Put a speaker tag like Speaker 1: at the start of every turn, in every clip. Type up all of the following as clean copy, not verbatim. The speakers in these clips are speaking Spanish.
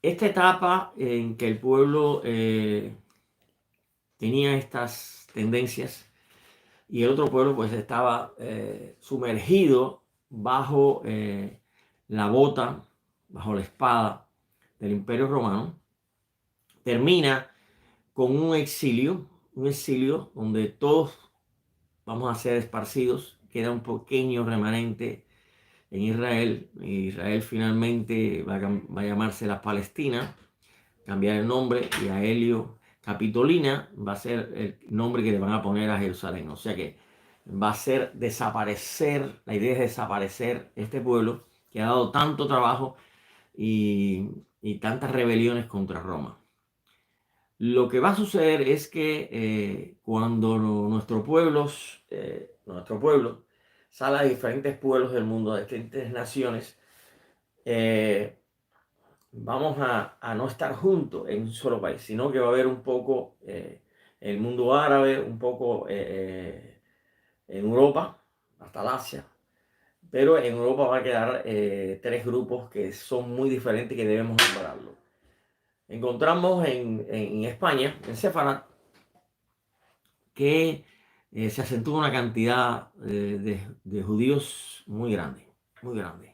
Speaker 1: esta etapa en que el pueblo tenía estas tendencias y el otro pueblo pues estaba sumergido bajo la bota, bajo la espada del Imperio Romano, termina con un exilio donde todos vamos a ser esparcidos, queda un pequeño remanente en Israel. Israel finalmente va a llamarse la Palestina, cambiar el nombre, y a Helio Capitolina va a ser el nombre que le van a poner a Jerusalén. O sea que va a ser desaparecer, la idea es desaparecer este pueblo que ha dado tanto trabajo y, y tantas rebeliones contra Roma. Lo que va a suceder es que cuando nuestro pueblo sale a diferentes pueblos del mundo, a diferentes naciones, eh, vamos a no estar juntos en un solo país, sino que va a haber un poco el mundo árabe, un poco en Europa, hasta el Asia, pero en Europa va a quedar tres grupos que son muy diferentes y que debemos separarlos. Encontramos en España, en Sefarat, que se acentúa una cantidad de judíos muy grande, muy grande.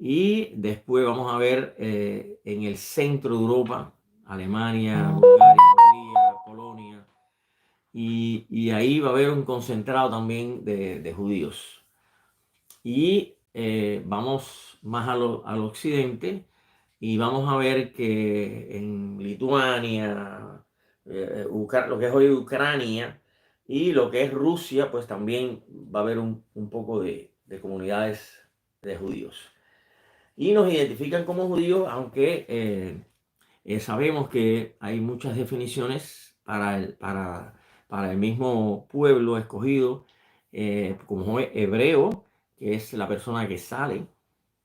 Speaker 1: Y después vamos a ver en el centro de Europa, Alemania, Bulgaria, Hungría, Polonia, y ahí va a haber un concentrado también de judíos. Y vamos más al occidente y vamos a ver que en Lituania, lo que es hoy Ucrania y lo que es Rusia, pues también va a haber un poco de comunidades de judíos. Y nos identifican como judíos, aunque sabemos que hay muchas definiciones para el mismo pueblo escogido, como hebreo, que es la persona que sale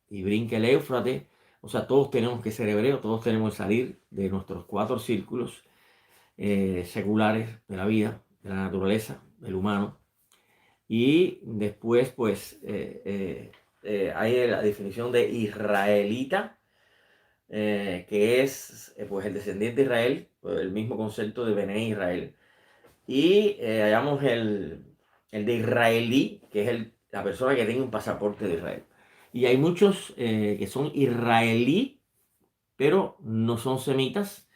Speaker 1: y brinca el Éufrates. O sea, todos tenemos que ser hebreos, todos tenemos que salir de nuestros cuatro círculos seculares de la vida, de la naturaleza, del humano. Y después, pues, hay la definición de israelita, que es pues, el descendiente de Israel, pues, el mismo concepto de Bené Israel. Y hallamos el de israelí, que es la persona que tiene un pasaporte de Israel. Y hay muchos que son israelí, pero no son semitas.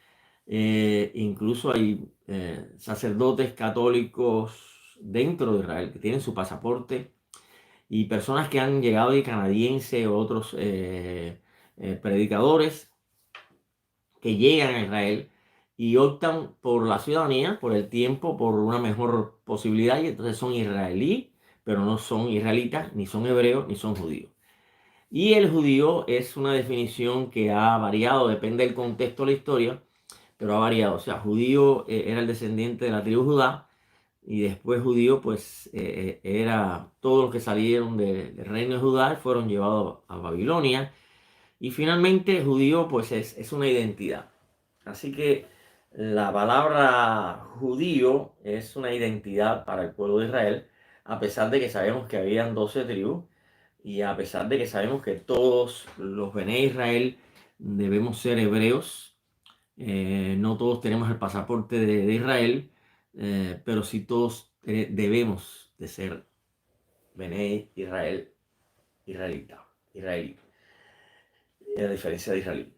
Speaker 1: Incluso hay sacerdotes católicos dentro de Israel que tienen su pasaporte, y personas que han llegado de canadiense o otros predicadores que llegan a Israel y optan por la ciudadanía, por el tiempo, por una mejor posibilidad, y entonces son israelí, pero no son israelitas, ni son hebreos, ni son judíos. Y el judío es una definición que ha variado, depende del contexto de la historia, pero ha variado. O sea, judío era el descendiente de la tribu Judá, y después judío pues era todos los que salieron del reino de Judá y fueron llevados a Babilonia. Y finalmente judío pues es una identidad. Así que la palabra judío es una identidad para el pueblo de Israel, a pesar de que sabemos que habían 12 tribus y a pesar de que sabemos que todos los Bené Israel debemos ser hebreos. No todos tenemos el pasaporte de Israel, pero sí todos debemos de ser Bené Israel, israelí, a diferencia de Israel.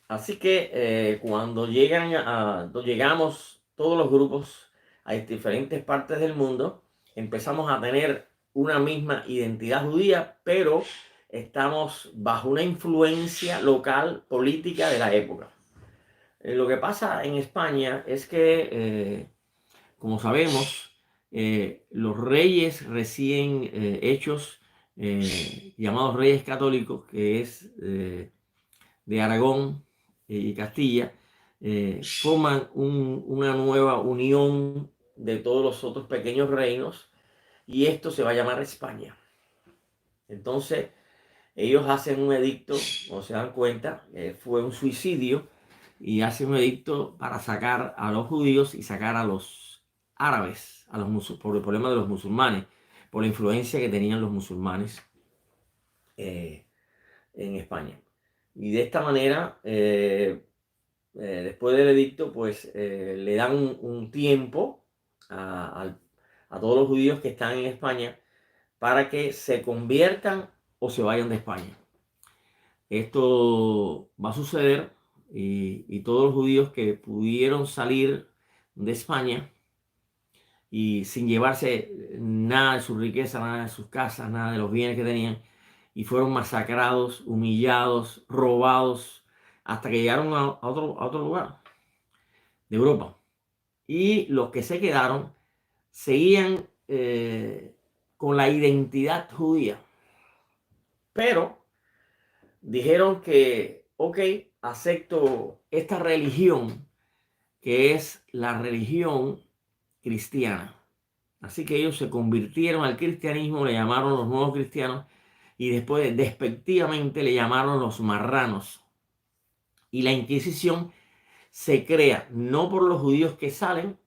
Speaker 1: Así que cuando llegamos todos los grupos a diferentes partes del mundo, empezamos a tener una misma identidad judía, pero estamos bajo una influencia local política de la época. Lo que pasa en España es que, como sabemos, los reyes recién hechos, llamados reyes católicos, que es de Aragón y Castilla, forman una nueva unión de todos los otros pequeños reinos, y esto se va a llamar España. Entonces, ellos hacen un edicto, o se dan cuenta, fue un suicidio, y hacen un edicto para sacar a los judíos y sacar a los árabes, por el problema de los musulmanes, por la influencia que tenían los musulmanes en España. Y de esta manera, después del edicto, pues le dan un tiempo a todos los judíos que están en España para que se conviertan o se vayan de España. Esto va a suceder y todos los judíos que pudieron salir de España y sin llevarse nada de su riqueza, nada de sus casas, nada de los bienes que tenían, y fueron masacrados, humillados, robados, hasta que llegaron a otro lugar de Europa. Y los que se quedaron seguían con la identidad judía, pero dijeron que, ok, acepto esta religión, que es la religión cristiana. Así que ellos se convirtieron al cristianismo, le llamaron los nuevos cristianos, y después despectivamente le llamaron los marranos. Y la Inquisición se crea no por los judíos que salen,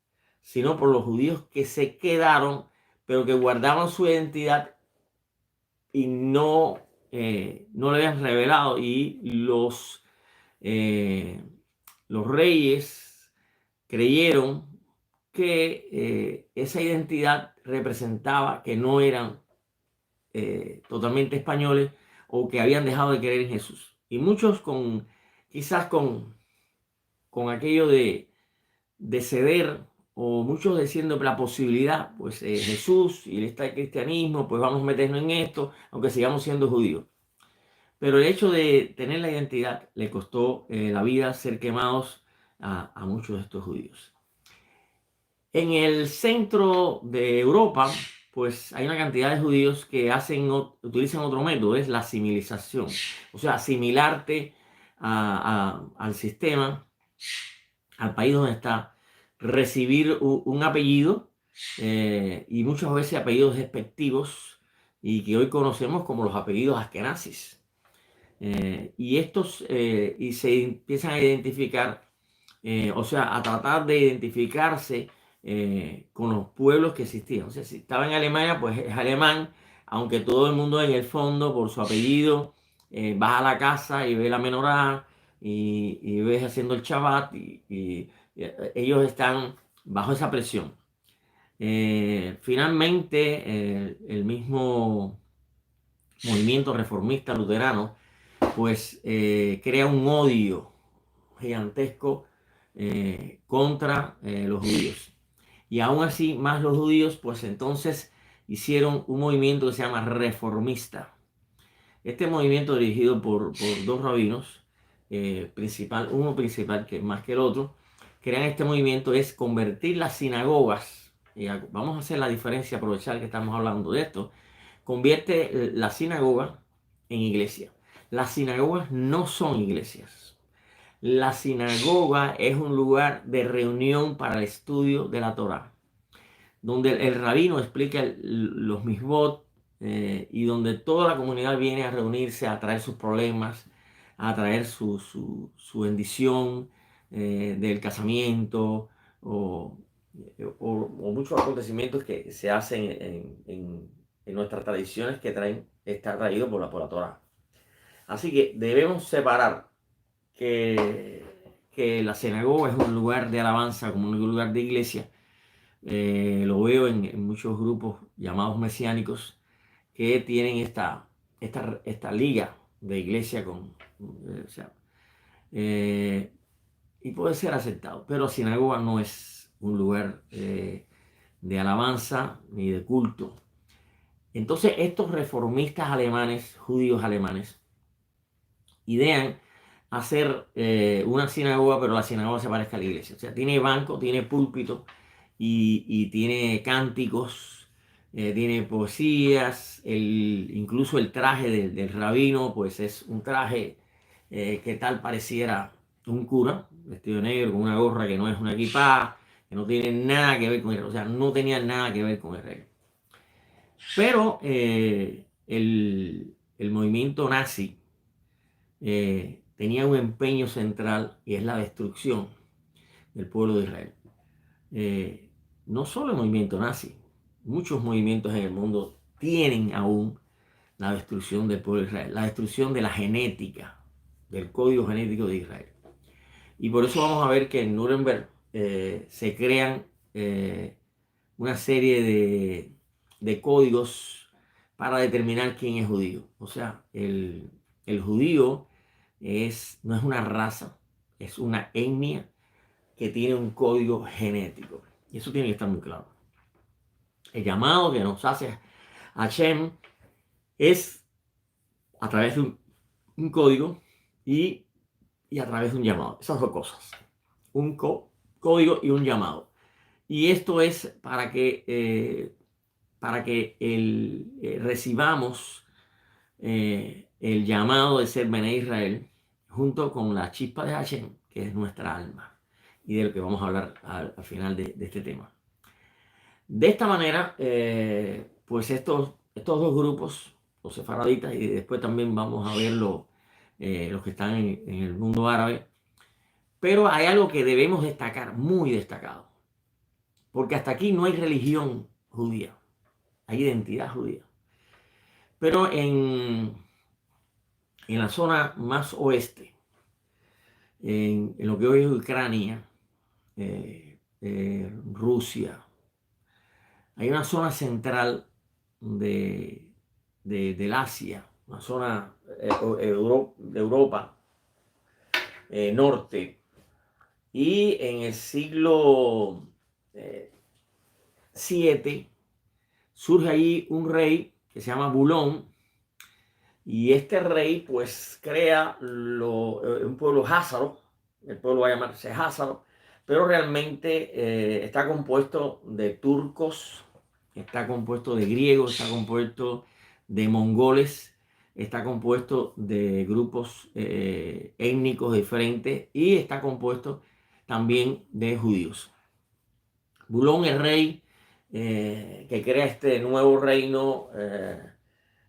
Speaker 1: sino por los judíos que se quedaron, pero que guardaban su identidad y no le habían revelado. Y los reyes creyeron que esa identidad representaba que no eran totalmente españoles o que habían dejado de creer en Jesús. Y muchos quizás con aquello de ceder, o muchos diciendo la posibilidad, pues Jesús y está el cristianismo, pues vamos a meternos en esto, aunque sigamos siendo judíos. Pero el hecho de tener la identidad le costó la vida, ser quemados a muchos de estos judíos. En el centro de Europa, pues hay una cantidad de judíos que utilizan otro método, es la asimilización. O sea, asimilarte al sistema, al país donde está, recibir un apellido y muchas veces apellidos despectivos y que hoy conocemos como los apellidos askenazis. Y se empiezan a identificar, o sea, a tratar de identificarse con los pueblos que existían. O sea, si estaba en Alemania, pues es alemán, aunque todo el mundo en el fondo, por su apellido, vas a la casa y ve la menorá y ves haciendo el Shabbat y ellos están bajo esa presión. Finalmente, el mismo movimiento reformista luterano pues crea un odio gigantesco contra los judíos. Y aún así, más los judíos, pues entonces hicieron un movimiento que se llama reformista. Este movimiento dirigido por dos rabinos, uno principal que más que el otro, crean este movimiento es convertir las sinagogas, y vamos a hacer la diferencia, aprovechar que estamos hablando de esto, convierte la sinagoga en iglesia. Las sinagogas no son iglesias. La sinagoga es un lugar de reunión para el estudio de la Torá, donde el rabino explica los misbot y donde toda la comunidad viene a reunirse, a traer sus problemas, a traer su bendición del casamiento o muchos acontecimientos que se hacen en nuestras tradiciones que está traído por la Torá. Así que debemos separar que la sinagoga es un lugar de alabanza como un lugar de iglesia. Lo veo en muchos grupos llamados mesiánicos que tienen esta liga de iglesia o sea, y puede ser aceptado, pero la sinagoga no es un lugar de alabanza ni de culto. Entonces estos reformistas alemanes, judíos alemanes, idean hacer una sinagoga, pero la sinagoga se parezca a la iglesia. O sea, tiene banco, tiene púlpito y tiene cánticos, tiene poesías, incluso el traje del rabino, pues es un traje que tal pareciera un cura, vestido de negro, con una gorra que no es una equipada, que no tiene nada que ver con Israel. O sea, no tenía nada que ver con Israel. Pero el movimiento nazi tenía un empeño central y es la destrucción del pueblo de Israel. No solo el movimiento nazi, muchos movimientos en el mundo tienen aún la destrucción del pueblo de Israel, la destrucción de la genética. del código genético de Israel. Y por eso vamos a ver que en Nuremberg se crean una serie de códigos para determinar quién es judío. O sea, el judío no es una raza, es una etnia que tiene un código genético. Y eso tiene que estar muy claro. El llamado que nos hace Hashem es a través de un código y, y a través de un llamado. Esas dos cosas. Un código y un llamado. Y esto es para que recibamos el llamado de ser Bene Israel junto con la chispa de Hashem, que es nuestra alma, y de lo que vamos a hablar al final de este tema. De esta manera, pues estos dos grupos, los sefaraditas, y después también vamos a ver los que están en el mundo árabe, pero hay algo que debemos destacar, muy destacado, porque hasta aquí no hay religión judía, hay identidad judía. Pero en la zona más oeste, en lo que hoy es Ucrania, Rusia, hay una zona central del Asia, una zona de Europa norte, y en el siglo VII surge allí un rey que se llama Bulón, y este rey pues crea un pueblo házaro, el pueblo va a llamarse házaro, pero realmente está compuesto de turcos, está compuesto de griegos, está compuesto de mongoles, está compuesto de grupos étnicos diferentes y está compuesto también de judíos. Bulón, el rey que crea este nuevo reino,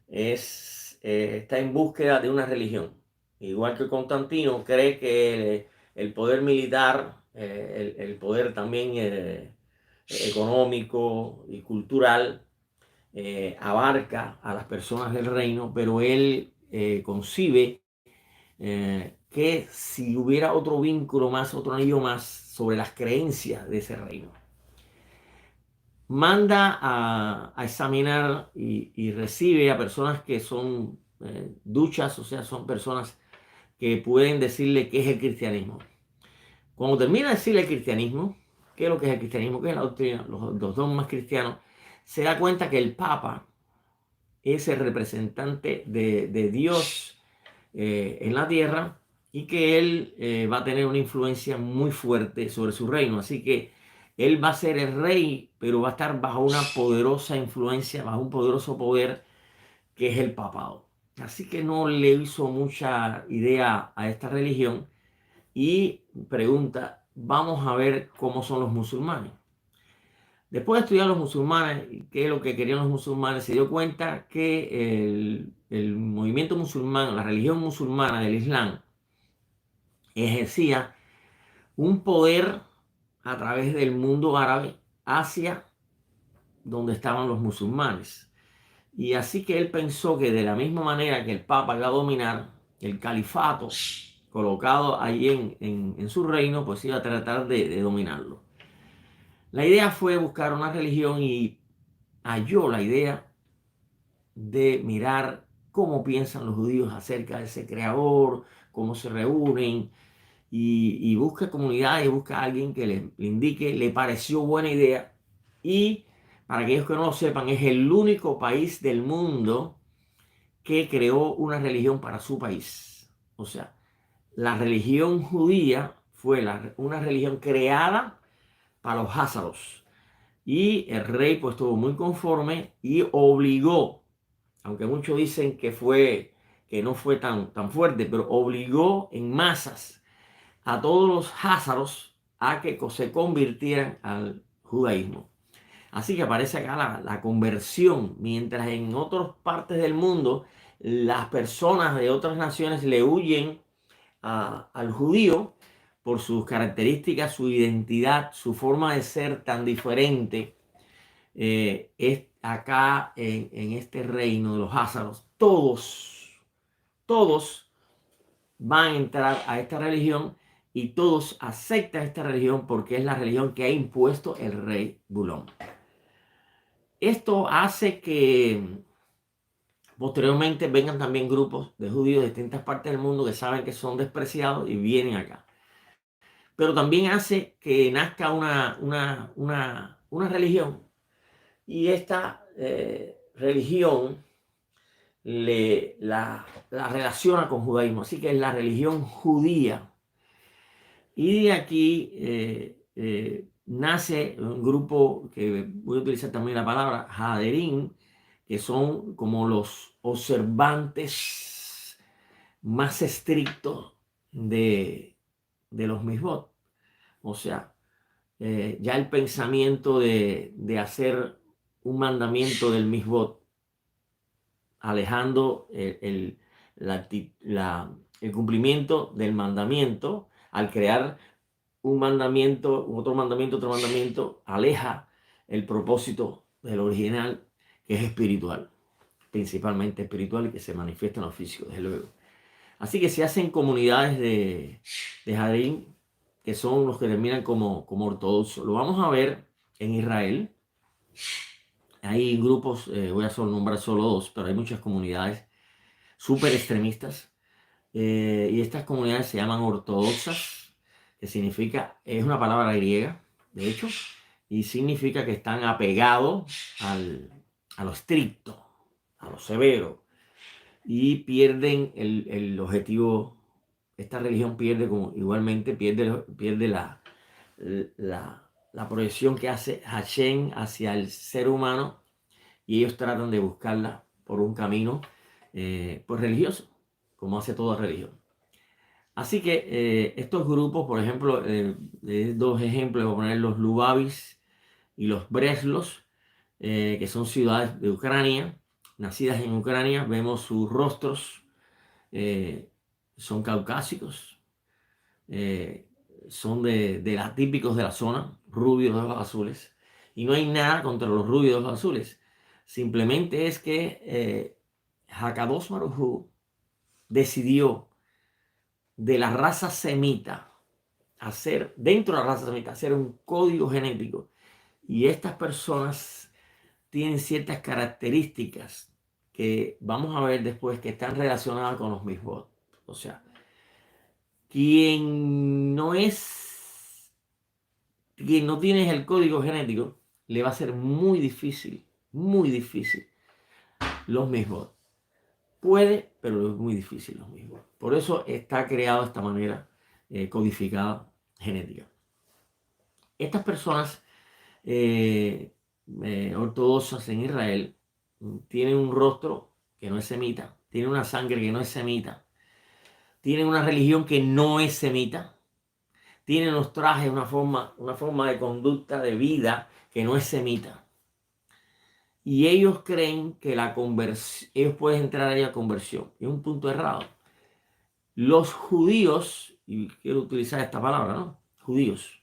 Speaker 1: está en búsqueda de una religión. Igual que Constantino cree que el poder militar, el poder también económico y cultural abarca a las personas del reino, pero él concibe que si hubiera otro vínculo más, otro anillo más sobre las creencias de ese reino. Manda a examinar y recibe a personas que son duchas, o sea, son personas que pueden decirle qué es el cristianismo. Cuando termina de decirle el cristianismo, qué es lo que es el cristianismo, qué es la doctrina, los dogmas cristianos, se da cuenta que el Papa es el representante de Dios en la tierra y que él va a tener una influencia muy fuerte sobre su reino. Así que él va a ser el rey, pero va a estar bajo una poderosa influencia, bajo un poderoso poder que es el papado. Así que no le hizo mucha idea a esta religión y pregunta, vamos a ver cómo son los musulmanes. Después de estudiar los musulmanes, qué es lo que querían los musulmanes, se dio cuenta que el movimiento musulmán, la religión musulmana del Islam, ejercía un poder a través del mundo árabe hacia donde estaban los musulmanes. Y así que él pensó que de la misma manera que el Papa iba a dominar el califato colocado ahí en su reino, pues iba a tratar de dominarlo. La idea fue buscar una religión y halló la idea de mirar cómo piensan los judíos acerca de ese creador, cómo se reúnen, y busca comunidad y busca a alguien que le indique, le pareció buena idea. Y para aquellos que no lo sepan, es el único país del mundo que creó una religión para su país. O sea, la religión judía fue una religión creada para los házaros. Y el rey pues estuvo muy conforme y obligó, aunque muchos dicen que no fue tan fuerte, pero obligó en masas a todos los házaros a que se convirtieran al judaísmo. Así que aparece acá la conversión, mientras en otras partes del mundo las personas de otras naciones le huyen al judío por sus características, su identidad, su forma de ser tan diferente. Es acá en este reino de los házaros, todos van a entrar a esta religión y todos aceptan esta religión porque es la religión que ha impuesto el rey Bulón. Esto hace que posteriormente vengan también grupos de judíos de distintas partes del mundo que saben que son despreciados y vienen acá. Pero también hace que nazca una religión, y esta religión la relaciona con judaísmo. Así que es la religión judía. Y de aquí nace un grupo que voy a utilizar también la palabra Haderim, que son como los observantes más estrictos de los misbot. O sea, ya el pensamiento de hacer un mandamiento del misbot, alejando el cumplimiento del mandamiento, al crear un mandamiento, otro mandamiento, aleja el propósito del original, que es espiritual, principalmente espiritual, y que se manifiesta en lo físico, desde luego. Así que se hacen comunidades de Haderim, que son los que terminan como ortodoxos. Lo vamos a ver en Israel. Hay grupos, voy a nombrar solo dos, pero hay muchas comunidades súper extremistas. Y estas comunidades se llaman ortodoxas, que significa, es una palabra griega, de hecho, y significa que están apegados a lo estricto, a lo severo, y pierden el objetivo. Esta religión pierde, como igualmente pierde la proyección que hace Hashem hacia el ser humano, y ellos tratan de buscarla por un camino pues religioso, como hace toda religión. Así que estos grupos, por ejemplo, dos ejemplos, voy a poner los Lubavitch y los Breslos, que son ciudades de Ucrania, nacidas en Ucrania. Vemos sus rostros, son caucásicos, son de típicos de la zona, rubios de ojos azules. Y no hay nada contra los rubios de ojos azules. Simplemente es que Hakadosh Baruj Hu decidió de la raza semita hacer, dentro de la raza semita, hacer un código genético. Y estas personas tienen ciertas características que vamos a ver después, que están relacionadas con los mismos. O sea, quien no tiene el código genético, le va a ser muy difícil los mismos. Puede, pero es muy difícil los mismos. Por eso está creado de esta manera codificada genética. Estas personas ortodoxas en Israel tienen un rostro que no es semita, tienen una sangre que no es semita, tienen una religión que no es semita, tienen los trajes, una forma de conducta de vida que no es semita. Y ellos creen que ellos pueden entrar ahí a conversión. Es un punto errado. Los judíos, y quiero utilizar esta palabra, ¿no? Judíos.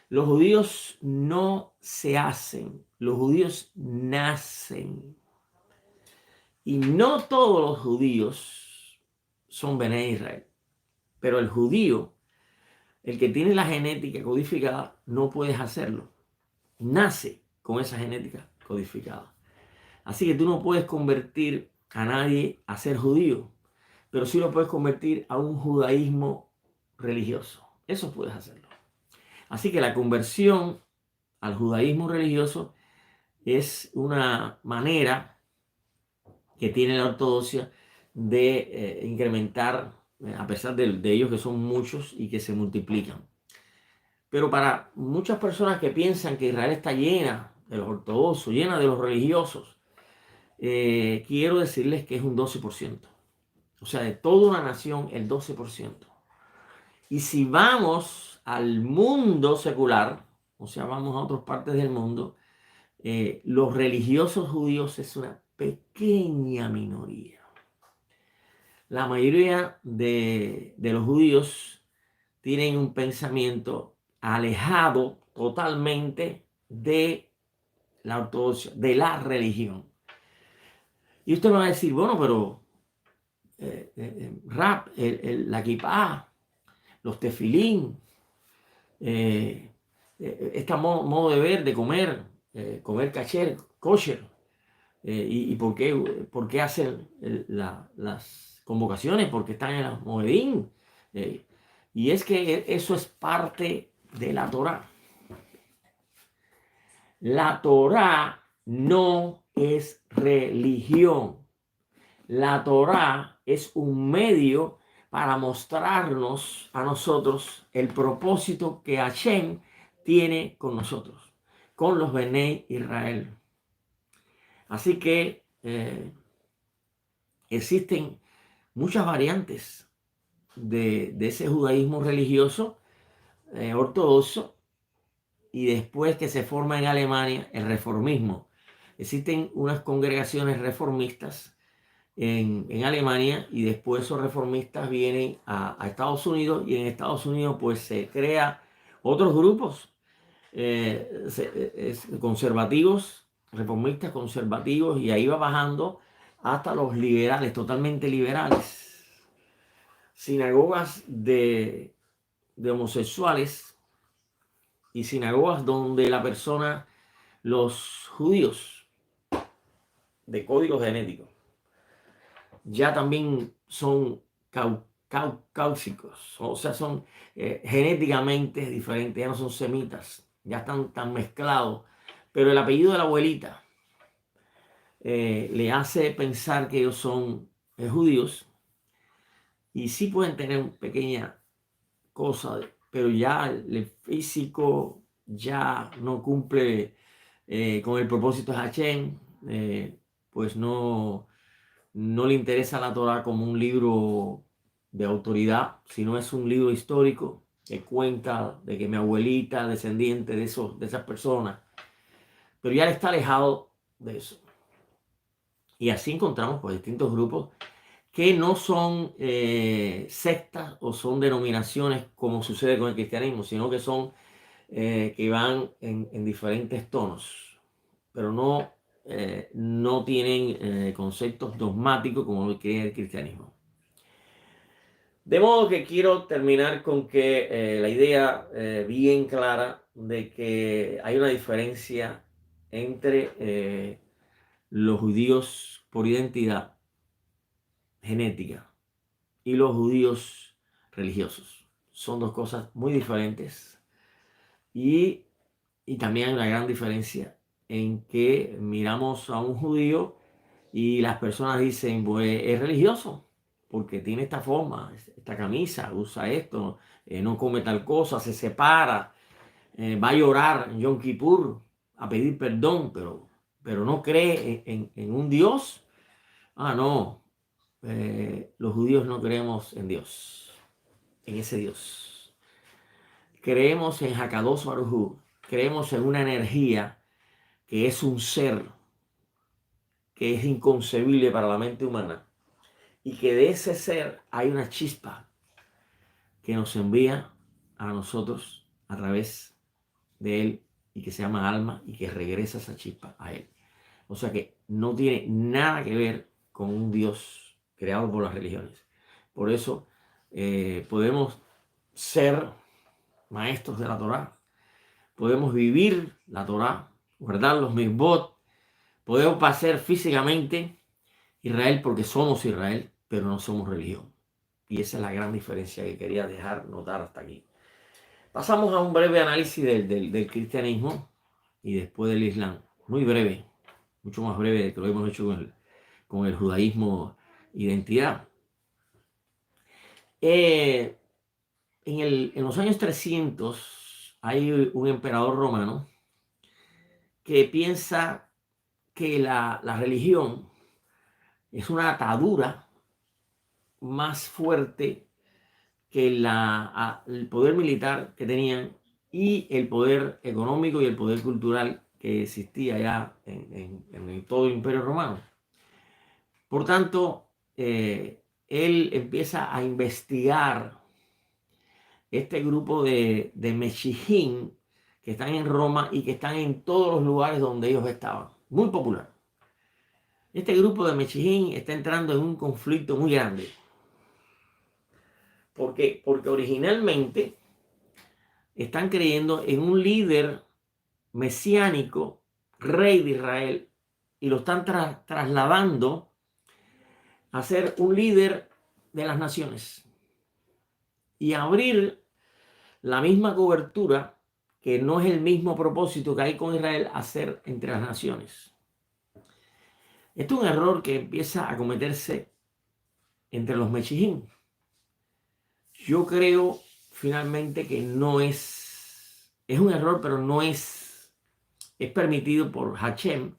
Speaker 1: Los judíos no se hacen, los judíos nacen. Y no todos los judíos son Bené Israel. Pero el judío, el que tiene la genética codificada, no puedes hacerlo. Nace con esa genética codificada. Así que tú no puedes convertir a nadie a ser judío, pero sí lo puedes convertir a un judaísmo religioso. Eso puedes hacerlo. Así que la conversión al judaísmo religioso es una manera que tiene la ortodoxia de incrementar, a pesar de ellos que son muchos y que se multiplican. Pero para muchas personas que piensan que Israel está llena de los ortodoxos, llena de los religiosos, quiero decirles que es un 12%. O sea, de toda una nación, el 12%. Y si vamos al mundo secular, o sea, vamos a otras partes del mundo, los religiosos judíos es una pequeña minoría. La mayoría de los judíos tienen un pensamiento alejado totalmente de la ortodoxia, de la religión. Y usted me va a decir, bueno, pero rap, la kippah, los tefilín, este modo de ver, de comer, comer kosher. ¿Y por qué hacen las convocaciones? Porque están en los Moedín. Y es que eso es parte de la Torá. La Torá no es religión. La Torá es un medio para mostrarnos a nosotros el propósito que Hashem tiene con nosotros, con los Benei Israel. Así que existen muchas variantes de ese judaísmo religioso ortodoxo, y después que se forma en Alemania el reformismo. Existen unas congregaciones reformistas en Alemania, y después esos reformistas vienen a Estados Unidos, y en Estados Unidos pues se crea otros grupos conservativos, reformistas conservativos, y ahí va bajando hasta los liberales, totalmente liberales. Sinagogas de homosexuales, y sinagogas donde los judíos de código genético ya también son cáusicos, o sea, son genéticamente diferentes, ya no son semitas, ya están tan mezclados, pero el apellido de la abuelita le hace pensar que ellos son judíos, y sí pueden tener una pequeña cosa, pero ya el físico ya no cumple con el propósito de Hashem. Pues no le interesa la Torah como un libro de autoridad, sino es un libro histórico que cuenta de que mi abuelita, descendiente de esas personas, pero ya está alejado de eso. Y así encontramos pues distintos grupos que no son sectas o son denominaciones como sucede con el cristianismo, sino que son que van en diferentes tonos, pero no tienen conceptos dogmáticos como lo que es el cristianismo. De modo que quiero terminar con que la idea bien clara de que hay una diferencia entre los judíos por identidad genética y los judíos religiosos. Son dos cosas muy diferentes, y también hay una gran diferencia en que miramos a un judío y las personas dicen, pues es religioso porque tiene esta forma, esta camisa, usa esto, no come tal cosa, se separa, va a llorar en Yom Kippur a pedir perdón, pero no cree en un Dios. No, los judíos no creemos en Dios, en ese Dios. Creemos en Hakadosh Baruj Hu, creemos en una energía que es un ser que es inconcebible para la mente humana, y que de ese ser hay una chispa que nos envía a nosotros a través de él, y que se llama alma, y que regresa esa chispa a él. O sea que no tiene nada que ver con un Dios creado por las religiones. Por eso podemos ser maestros de la Torá, podemos vivir la Torá, guardar los mitzvot, podemos pasar físicamente Israel porque somos Israel, pero no somos religión. Y esa es la gran diferencia que quería dejar notar hasta aquí. Pasamos a un breve análisis del cristianismo y después del Islam. Muy breve, mucho más breve de que lo hemos hecho con el judaísmo identidad. En los años 300 hay un emperador romano que piensa que la religión es una atadura más fuerte que el poder militar que tenían, y el poder económico y el poder cultural que existía ya en todo el Imperio Romano. Por tanto, él empieza a investigar este grupo de Mechijín que están en Roma y que están en todos los lugares donde ellos estaban. Muy popular. Este grupo de Mechijín está entrando en un conflicto muy grande. ¿Por qué? Porque originalmente están creyendo en un líder mesiánico, rey de Israel, y lo están trasladando a ser un líder de las naciones y abrir la misma cobertura, que no es el mismo propósito que hay con Israel, hacer entre las naciones. Esto es un error que empieza a cometerse entre los Mechijín. Yo creo finalmente que no es un error, pero no es permitido por Hashem,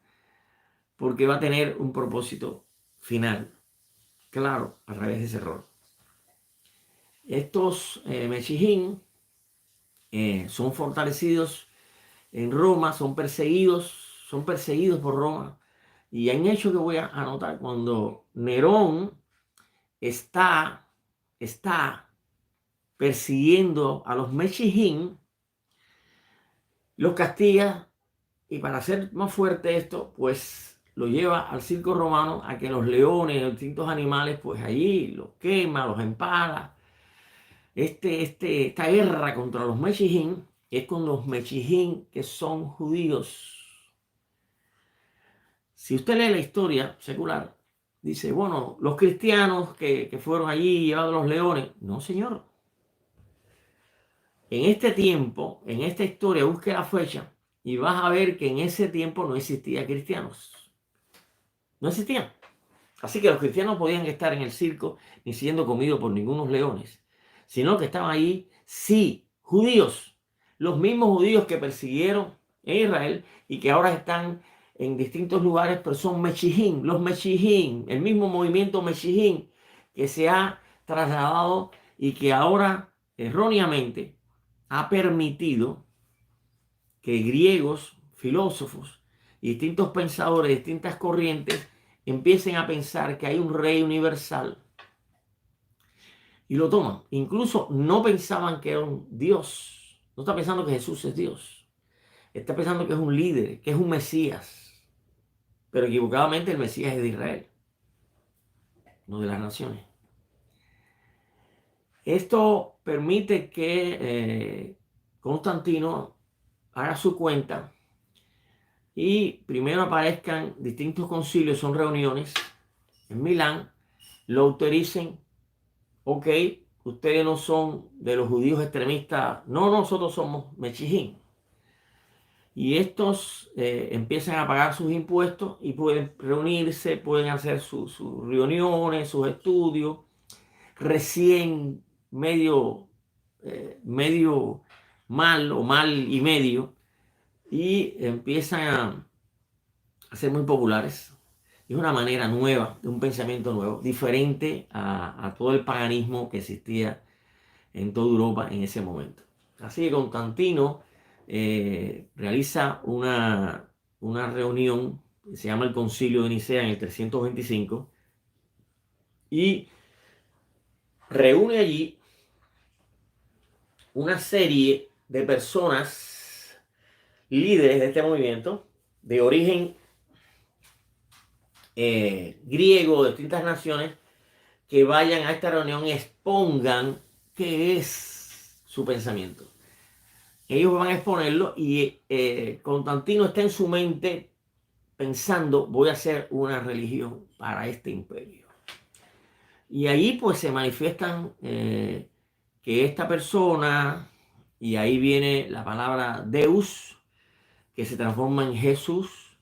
Speaker 1: porque va a tener un propósito final, claro, a través de ese error. Estos Mechijín son fortalecidos en Roma, son perseguidos por Roma. Y hay un hecho que voy a anotar: cuando Nerón está persiguiendo a los Mechijín, los castiga, y para hacer más fuerte esto, pues lo lleva al circo romano, a que los leones, los distintos animales, pues allí los quema, los empala. Esta guerra contra los Mechijín es con los Mechijín que son judíos. Si usted lee la historia secular, dice, bueno, los cristianos que fueron allí llevados a los leones. No, señor. En este tiempo, en esta historia, busque la fecha y vas a ver que en ese tiempo no existía cristianos. No existían. Así que los cristianos podían estar en el circo ni siendo comidos por ningunos leones, sino que estaban ahí, sí, judíos. Los mismos judíos que persiguieron en Israel y que ahora están en distintos lugares, pero son Mechijín, los Mechijín, el mismo movimiento Mechijín que se ha trasladado y que ahora erróneamente ha permitido que griegos, filósofos y distintos pensadores, distintas corrientes, empiecen a pensar que hay un rey universal y lo toman. Incluso no pensaban que era un Dios. No está pensando que Jesús es Dios. Está pensando que es un líder, que es un Mesías. Pero equivocadamente el Mesías es de Israel, no de las naciones. Esto permite que Constantino haga su cuenta y primero aparezcan distintos concilios, son reuniones en Milán, lo autoricen. Ok, ustedes no son de los judíos extremistas, no, nosotros somos Mechijín. Y estos empiezan a pagar sus impuestos y pueden reunirse, pueden hacer sus reuniones, sus estudios, recién medio mal o mal y medio, y empiezan a ser muy populares. Es una manera nueva, de un pensamiento nuevo, diferente a todo el paganismo que existía en toda Europa en ese momento. Así que Constantino realiza una reunión que se llama el Concilio de Nicea en el 325 y reúne allí una serie de personas líderes de este movimiento de origen griego, de distintas naciones, que vayan a esta reunión y expongan qué es su pensamiento. Ellos van a exponerlo y Constantino está en su mente pensando, voy a hacer una religión para este imperio. Y ahí pues se manifiestan que esta persona, y ahí viene la palabra Deus, que se transforma en Jesús,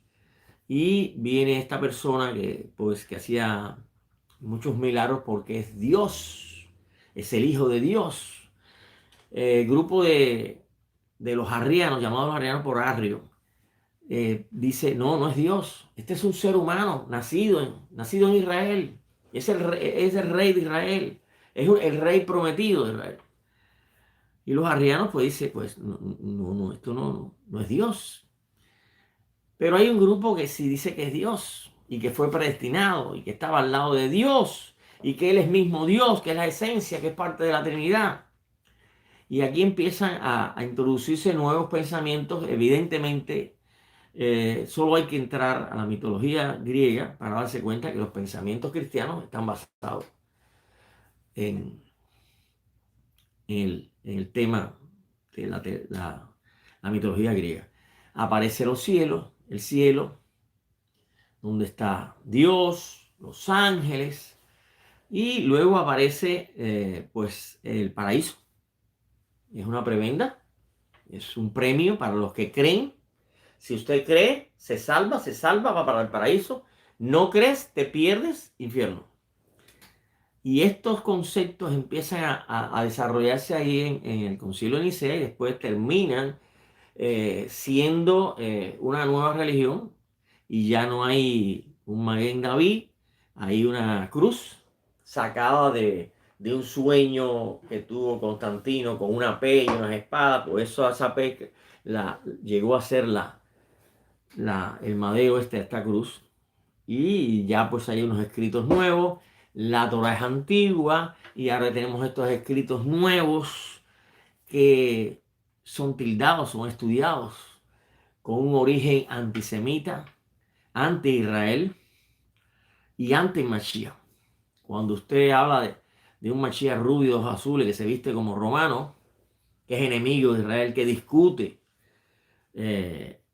Speaker 1: y viene esta persona que hacía muchos milagros porque es Dios, es el Hijo de Dios. El grupo de los arrianos, llamados arrianos por Arrio, dice, no, no es Dios, este es un ser humano nacido en Israel, es el rey de Israel, es el rey prometido de Israel. Y los arrianos pues dicen, pues no, esto no es Dios. Pero hay un grupo que sí dice que es Dios y que fue predestinado y que estaba al lado de Dios y que Él es mismo Dios, que es la esencia, que es parte de la Trinidad. Y aquí empiezan a introducirse nuevos pensamientos, evidentemente Solo hay que entrar a la mitología griega para darse cuenta que los pensamientos cristianos están basados en, en el tema de la mitología griega. Aparece los cielos, el cielo, donde está Dios, los ángeles, y luego aparece pues el paraíso. Es una prebenda, es un premio para los que creen. Si usted cree, se salva, va para el paraíso. No crees, te pierdes, infierno. Y estos conceptos empiezan a desarrollarse ahí en el Concilio de Nicea y después terminan siendo una nueva religión y ya no hay un Maguen David, hay una cruz sacada de un sueño que tuvo Constantino con una P y unas espadas, por eso esa P llegó a ser el madero de esta cruz. Y ya pues hay unos escritos nuevos, la Torá es antigua y ahora tenemos estos escritos nuevos que son tildados, son estudiados con un origen antisemita, anti-Israel y anti-Mashiach. Cuando usted habla de un Mashiach rubio de ojos azules que se viste como romano, que es enemigo de Israel, que discute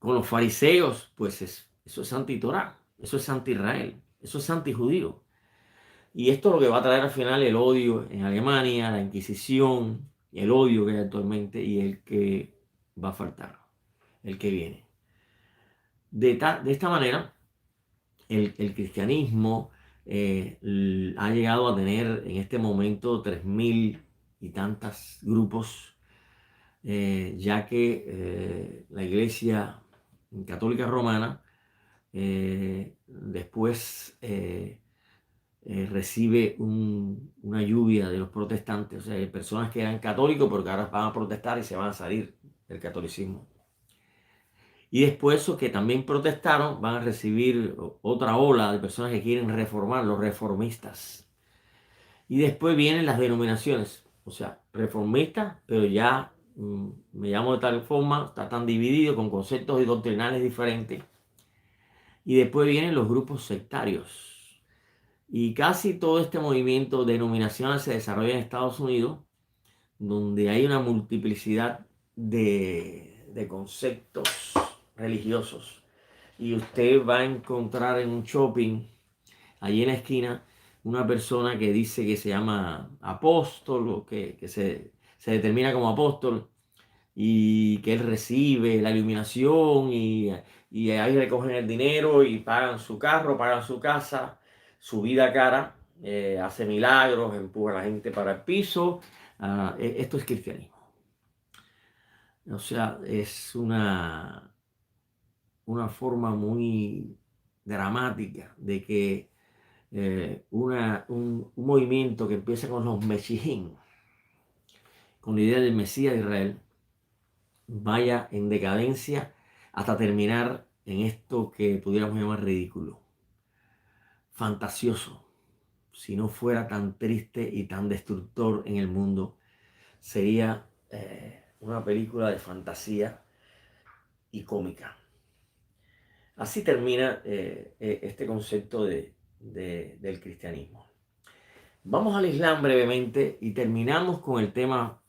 Speaker 1: con los fariseos, pues eso es anti-Torah, eso es anti-Israel, eso es anti-judío. Y esto es lo que va a traer al final el odio en Alemania, la Inquisición, el odio que hay actualmente y el que va a faltar, el que viene. De esta manera, el cristianismo ha llegado a tener en este momento 3.000 y tantos grupos, ya que la Iglesia Católica Romana después recibe una lluvia de los protestantes, o sea, de personas que eran católicos porque ahora van a protestar y se van a salir del catolicismo. Y después esos que también protestaron van a recibir otra ola de personas que quieren reformar, los reformistas. Y después vienen las denominaciones, o sea, reformistas, pero ya me llamo de tal forma, está tan dividido con conceptos y doctrinales diferentes. Y después vienen los grupos sectarios. Y casi todo este movimiento denominacional se desarrolla en Estados Unidos, donde hay una multiplicidad de conceptos religiosos. Y usted va a encontrar en un shopping, allí en la esquina, una persona que dice que se llama apóstol o que se determina como apóstol y que él recibe la iluminación y ahí recogen el dinero y pagan su carro, pagan su casa, su vida cara, hace milagros, empuja a la gente para el piso. Esto es cristianismo. O sea, es una forma muy dramática de que un movimiento que empieza con los Meshijín, con la idea del Mesías de Israel, vaya en decadencia hasta terminar en esto que pudiéramos llamar ridículo, fantasioso. Si no fuera tan triste y tan destructor en el mundo, sería una película de fantasía y cómica. Así termina este concepto del cristianismo. Vamos al Islam brevemente y terminamos con el tema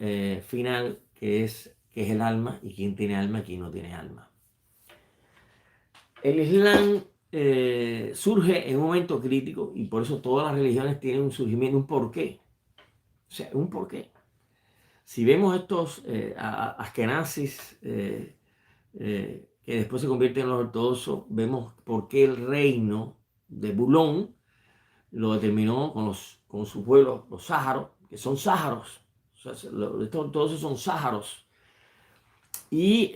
Speaker 1: final, que es qué es el alma y quién tiene alma y quién no tiene alma. El Islam surge en un momento crítico y por eso todas las religiones tienen un surgimiento, un porqué. O sea, un porqué. Si vemos estos askenazis que después se convierten en los ortodoxos, vemos por qué el reino de Bulón lo determinó con su pueblo, los sáharos, que son sáharos. O sea, todos esos son sáharos. Y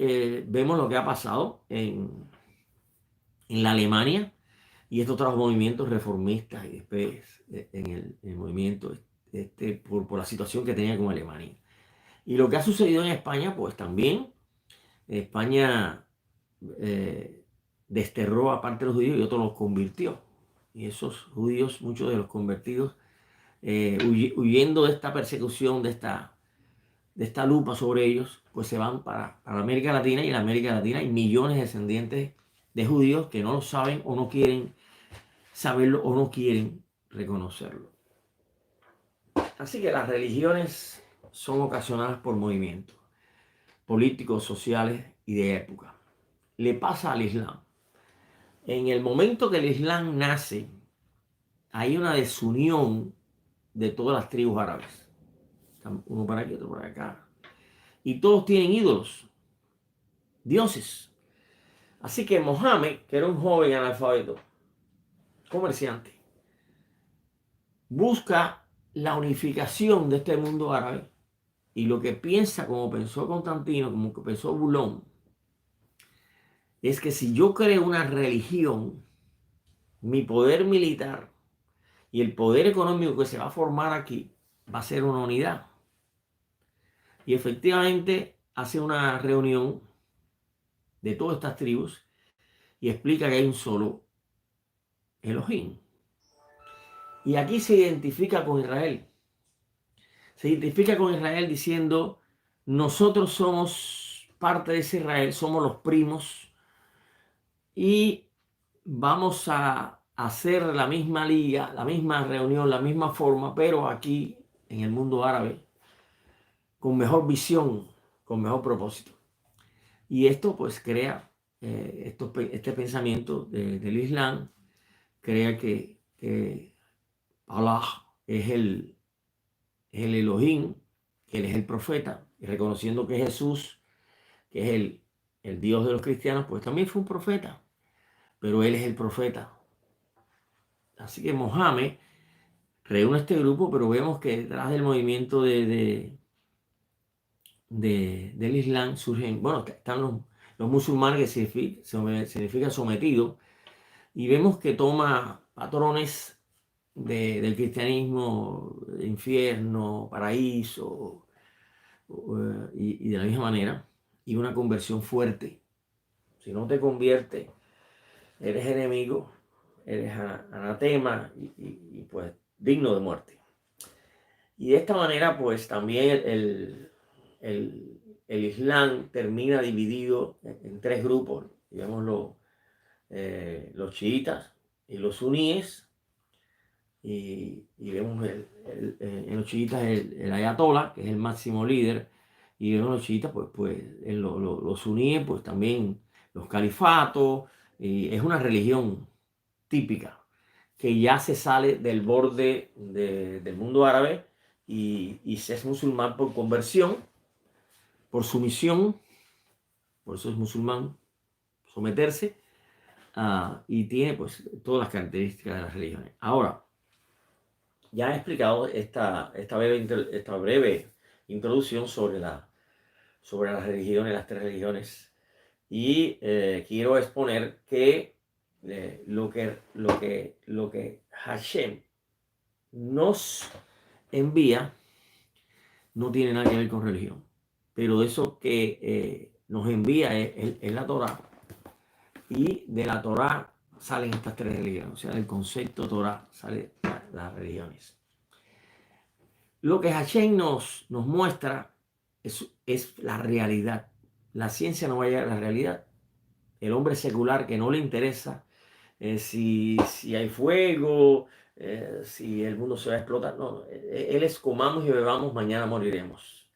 Speaker 1: vemos lo que ha pasado en la Alemania y estos otros movimientos reformistas y después en el movimiento por la situación que tenía con Alemania. Y lo que ha sucedido en España, pues también España desterró a parte de los judíos y otros los convirtió. Y esos judíos, muchos de los convertidos, huyendo de esta persecución, de esta lupa sobre ellos, pues se van para América Latina y en América Latina hay millones de descendientes de judíos que no lo saben o no quieren saberlo o no quieren reconocerlo. Así que las religiones son ocasionadas por movimientos políticos, sociales y de época. Le pasa al Islam. En el momento que el Islam nace, hay una desunión de todas las tribus árabes. Uno para aquí, otro para acá. Y todos tienen ídolos, dioses. Así que Mohammed, que era un joven analfabeto, comerciante, busca la unificación de este mundo árabe y lo que piensa, como pensó Constantino, como que pensó Bulón, es que si yo creo una religión, mi poder militar y el poder económico que se va a formar aquí va a ser una unidad. Y efectivamente hace una reunión de todas estas tribus y explica que hay un solo Elohim. Y aquí se identifica con Israel. Se identifica con Israel diciendo, nosotros somos parte de ese Israel, somos los primos y vamos a hacer la misma liga, la misma reunión, la misma forma, pero aquí en el mundo árabe, con mejor visión, con mejor propósito. Y esto pues crea este pensamiento del Islam, crea que Allah es el Elohim, que Él es el profeta, y reconociendo que Jesús, que es el Dios de los cristianos, pues también fue un profeta, pero Él es el profeta. Así que Mohammed reúne este grupo, pero vemos que detrás del movimiento del Islam surgen, bueno, están los musulmanes, que significa sometido, y vemos que toma patrones del cristianismo, infierno, paraíso, y de la misma manera, y una conversión fuerte. Si no te conviertes, eres enemigo, eres anatema pues digno de muerte. Y de esta manera, pues también el Islam termina dividido en tres grupos. Digamos los chiitas y los suníes. Y vemos en los chiitas el ayatollah, que es el máximo líder. Y vemos en los chiitas, pues en los suníes, pues también los califatos. Y es una religión típica que ya se sale del borde del mundo árabe y se es musulmán por conversión, por sumisión, por eso es musulmán, someterse, y tiene pues todas las características de las religiones. Ahora, ya he explicado esta breve introducción sobre las religiones, las tres religiones, y quiero exponer que lo que Hashem nos envía no tiene nada que ver con religión, pero eso que nos envía es la Torá, y de la Torá salen estas tres religiones, o sea, del concepto Torá salen las religiones. Lo que Hashem nos muestra es la realidad. La ciencia no va a llegar a la realidad. El hombre secular que no le interesa si hay fuego, si el mundo se va a explotar. No, él es comamos y bebamos, mañana moriremos.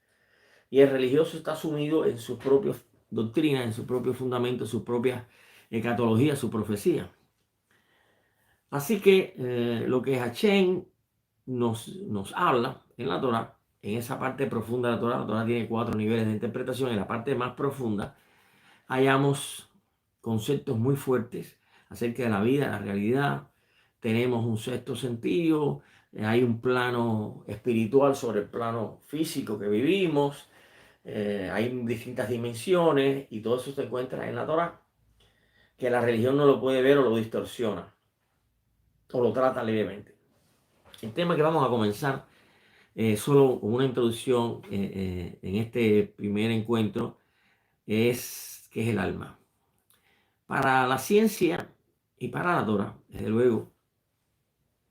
Speaker 1: Y el religioso está sumido en sus propias doctrinas, en sus propios fundamentos, sus propias escatologías, su profecía. Así que lo que Hashem nos habla en la Torah, en esa parte profunda de la Torah tiene 4 niveles de interpretación. En la parte más profunda hallamos conceptos muy fuertes acerca de la vida, la realidad. Tenemos un sexto sentido, hay un plano espiritual sobre el plano físico que vivimos, hay distintas dimensiones y todo eso se encuentra en la Torah, que la religión no lo puede ver o lo distorsiona o lo trata levemente. El tema que vamos a comenzar, solo con una introducción en este primer encuentro, es qué es el alma. Para la ciencia y para la Torah, desde luego,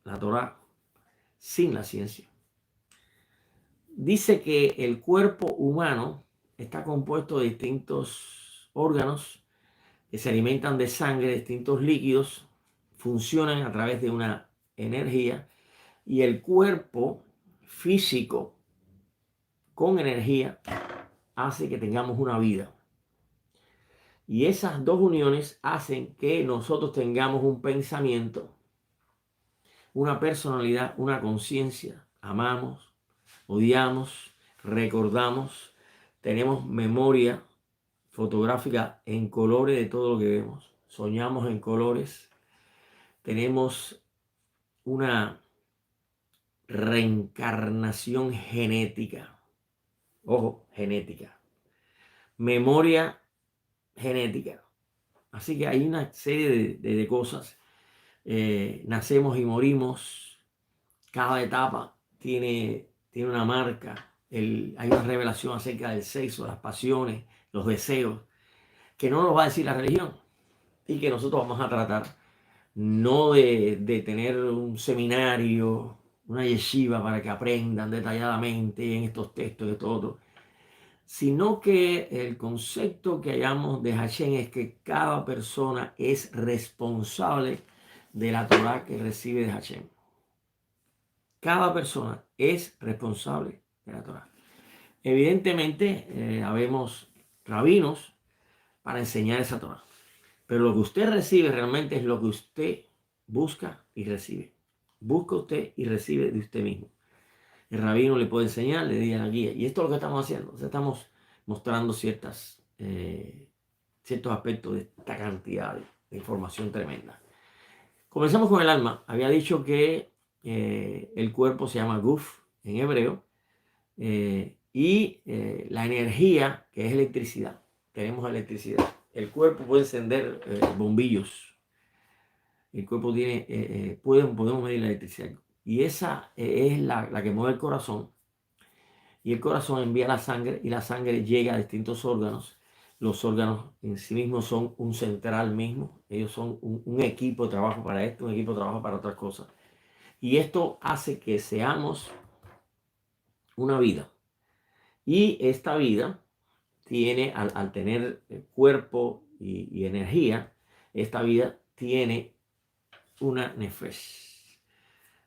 Speaker 1: la Torah sin la ciencia, dice que el cuerpo humano está compuesto de distintos órganos que se alimentan de sangre, distintos líquidos, funcionan a través de una energía y el cuerpo físico con energía hace que tengamos una vida. Y esas dos uniones hacen que nosotros tengamos un pensamiento, una personalidad, una conciencia. Amamos, odiamos, recordamos, tenemos memoria fotográfica en colores de todo lo que vemos. Soñamos en colores. Tenemos una reencarnación genética. Ojo, genética. Memoria genética. Así que hay una serie de cosas. Nacemos y morimos. Cada etapa tiene una marca. Hay una revelación acerca del sexo, las pasiones, los deseos, que no nos va a decir la religión y que nosotros vamos a tratar no de tener un seminario, una yeshiva para que aprendan detalladamente en estos textos y esto otro, sino que el concepto que hallamos de Hashem es que cada persona es responsable de la Torah que recibe de Hashem. Cada persona es responsable de la Torah. Evidentemente, habemos rabinos para enseñar esa Torah. Pero lo que usted recibe realmente es lo que usted busca y recibe. Busca usted y recibe de usted mismo. El rabino le puede enseñar, le diga la guía. Y esto es lo que estamos haciendo. O sea, estamos mostrando ciertos aspectos de esta cantidad de información tremenda. Comenzamos con el alma. Había dicho que el cuerpo se llama guf en hebreo. Y la energía, que es electricidad. Tenemos electricidad. El cuerpo puede encender bombillos. El cuerpo tiene, podemos medir la electricidad. Y esa es la que mueve el corazón. Y el corazón envía la sangre y la sangre llega a distintos órganos. Los órganos en sí mismos son un central mismo. Ellos son un equipo de trabajo para esto, un equipo de trabajo para otras cosas. Y esto hace que seamos una vida. Y esta vida tiene, al tener cuerpo y energía, esta vida tiene una nefesh.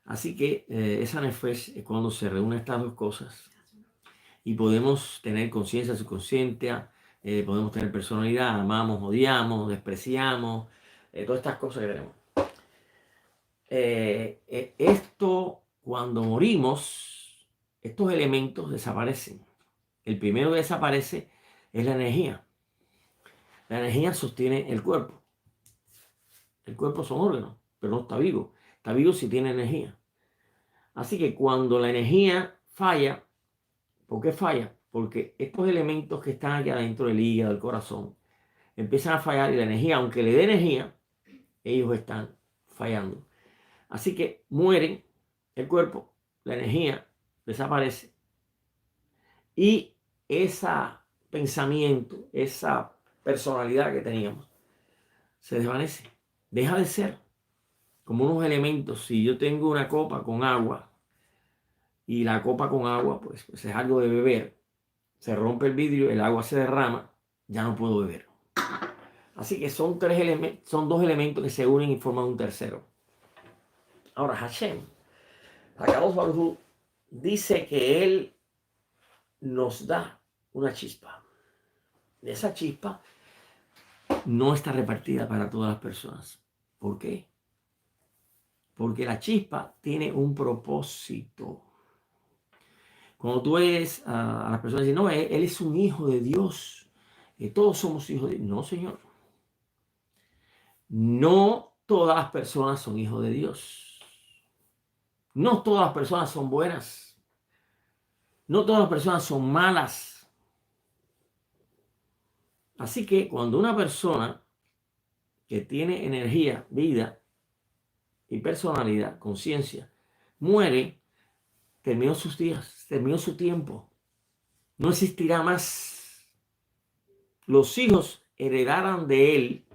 Speaker 1: Así que esa nefesh es cuando se reúnen estas dos cosas y podemos tener conciencia, subconsciencia, podemos tener personalidad, amamos, odiamos, despreciamos, todas estas cosas que tenemos. Esto, cuando morimos, estos elementos desaparecen. El primero que desaparece es la energía. La energía sostiene el cuerpo. El cuerpo son órganos, pero no está vivo. Está vivo si tiene energía. Así que cuando la energía falla, ¿por qué falla? Porque estos elementos que están aquí adentro del hígado, del corazón, empiezan a fallar y la energía, aunque le dé energía, ellos están fallando. Así que mueren el cuerpo, la energía desaparece y ese pensamiento, esa personalidad que teníamos, se desvanece, deja de ser como unos elementos. Si yo tengo una copa con agua y la copa con agua pues es algo de beber, se rompe el vidrio, el agua se derrama, ya no puedo beber. Así que son dos elementos que se unen y forman un tercero. Ahora Hashem, Akadosh Baruj Hu, dice que Él nos da una chispa. Esa chispa no está repartida para todas las personas. ¿Por qué? Porque la chispa tiene un propósito. Cuando tú ves a las personas dicen, no, él es un hijo de Dios, todos somos hijos de Dios. No, Señor. No todas las personas son hijos de Dios. No todas las personas son buenas. No todas las personas son malas. Así que cuando una persona que tiene energía, vida y personalidad, conciencia, muere, terminó sus días, terminó su tiempo. No existirá más. Los hijos heredarán de él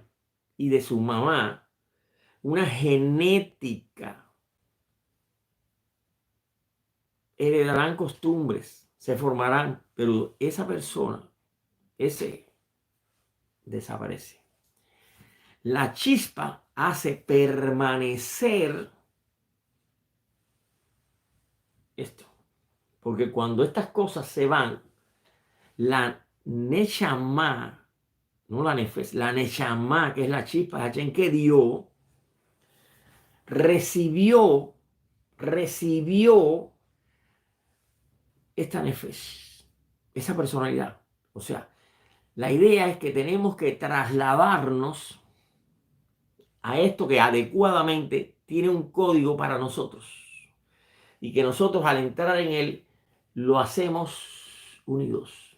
Speaker 1: y de su mamá una genética. Heredarán costumbres, se formarán, pero esa persona, ese desaparece. La chispa hace permanecer esto. Porque cuando estas cosas se van, la Neshama, no la Nefes, la Neshama, que es la chispa de Hashem que dio, recibió esta Nefesh, esa personalidad. O sea, la idea es que tenemos que trasladarnos a esto que adecuadamente tiene un código para nosotros y que nosotros al entrar en él lo hacemos unidos.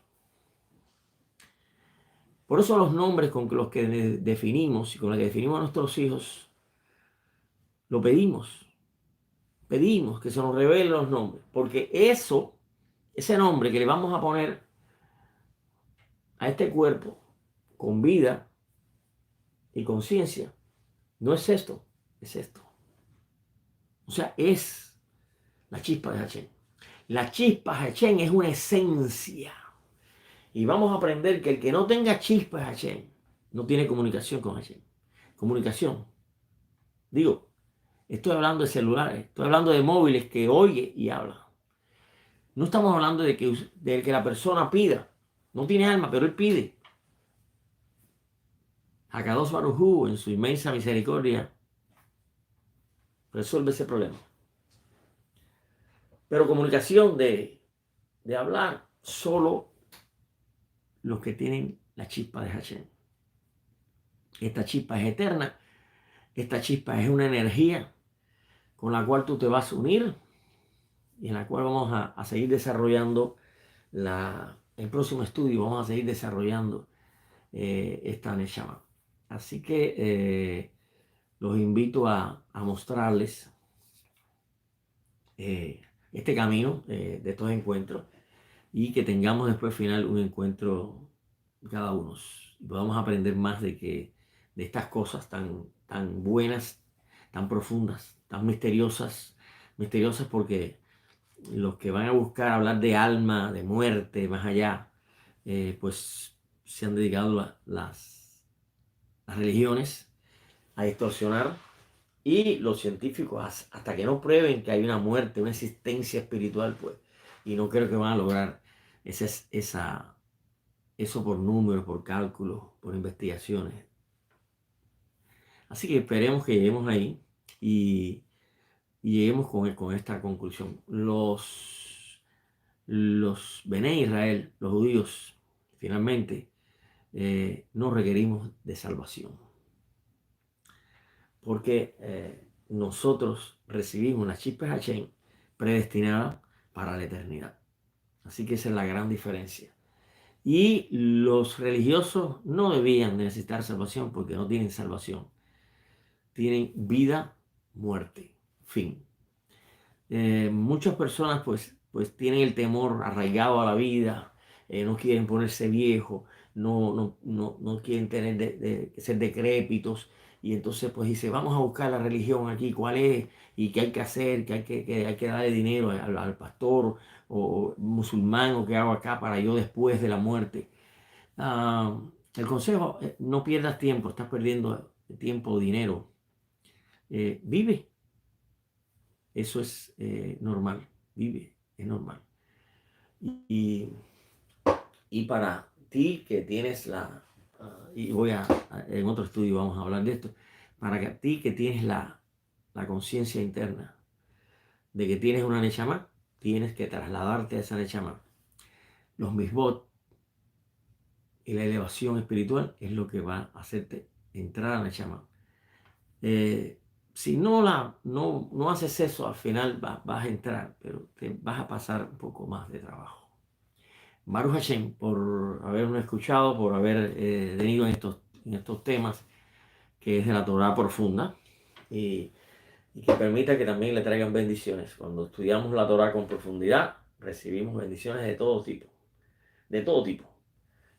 Speaker 1: Por eso los nombres con los que definimos y con los que definimos a nuestros hijos, lo pedimos. Pedimos que se nos revelen los nombres, porque ese nombre que le vamos a poner a este cuerpo con vida y conciencia, no es esto, es esto. O sea, es la chispa de Hashem. La chispa de Hashem es una esencia. Y vamos a aprender que el que no tenga chispa de Hashem no tiene comunicación con Hashem. Comunicación. Digo, estoy hablando de celulares, estoy hablando de móviles que oye y habla. No estamos hablando de que la persona pida. No tiene alma, pero él pide. Hakadosh Baruj Hu, en su inmensa misericordia, resuelve ese problema. Pero comunicación de hablar, solo los que tienen la chispa de Hashem. Esta chispa es eterna. Esta chispa es una energía con la cual tú te vas a unir y en la cual vamos a seguir desarrollando el próximo estudio. Vamos a seguir desarrollando esta Neshama. Así que los invito a mostrarles este camino de estos encuentros y que tengamos después final un encuentro cada uno y podamos aprender más de estas cosas tan buenas, tan profundas, tan misteriosas porque los que van a buscar hablar de alma, de muerte, más allá, pues se han dedicado las religiones a distorsionar y los científicos hasta que no prueben que hay una muerte, una existencia espiritual, pues, y no creo que van a lograr eso por números, por cálculos, por investigaciones. Así que esperemos que lleguemos ahí y lleguemos con esta conclusión. Los Bené Israel, los judíos, finalmente, no requerimos de salvación. Porque nosotros recibimos la chispa de Hashem predestinada para la eternidad. Así que esa es la gran diferencia. Y los religiosos no debían necesitar salvación porque no tienen salvación. Tienen vida, muerte, fin. Muchas personas pues tienen el temor arraigado a la vida, no quieren ponerse viejos, no quieren tener ser decrépitos y entonces pues dice, vamos a buscar la religión aquí, cuál es y qué hay que hacer, que hay que darle dinero al pastor o musulmán o qué hago acá para yo después de la muerte. El consejo, no pierdas tiempo, estás perdiendo tiempo o dinero. Vive. Eso es normal, vive, es normal. Y para ti que tienes y en otro estudio vamos a hablar de esto, para ti que tienes la conciencia interna de que tienes una Neshama, tienes que trasladarte a esa Neshama. Los misbot y la elevación espiritual es lo que va a hacerte entrar a Neshama. Si no haces eso, al final vas a entrar, pero te vas a pasar un poco más de trabajo. Baruch Hashem, por haberme escuchado, por haber venido en estos temas, que es de la Torah profunda, y que permita que también le traigan bendiciones. Cuando estudiamos la Torah con profundidad, recibimos bendiciones de todo tipo,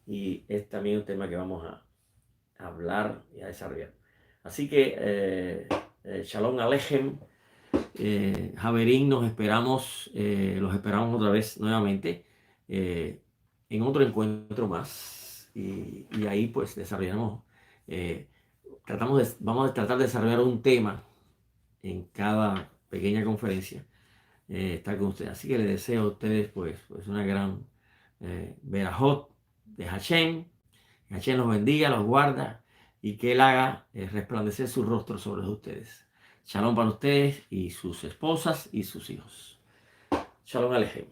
Speaker 1: Y es también un tema que vamos a hablar y a desarrollar. Así que Shalom Alejem, Javerín, los esperamos otra vez nuevamente en otro encuentro más y ahí pues desarrollamos vamos a tratar de desarrollar un tema en cada pequeña conferencia, estar con ustedes. Así que les deseo a ustedes pues una gran verajot de Hashem. Que Hashem los bendiga, los guarda y que Él haga resplandecer su rostro sobre ustedes. Shalom para ustedes y sus esposas y sus hijos. Shalom Alejem.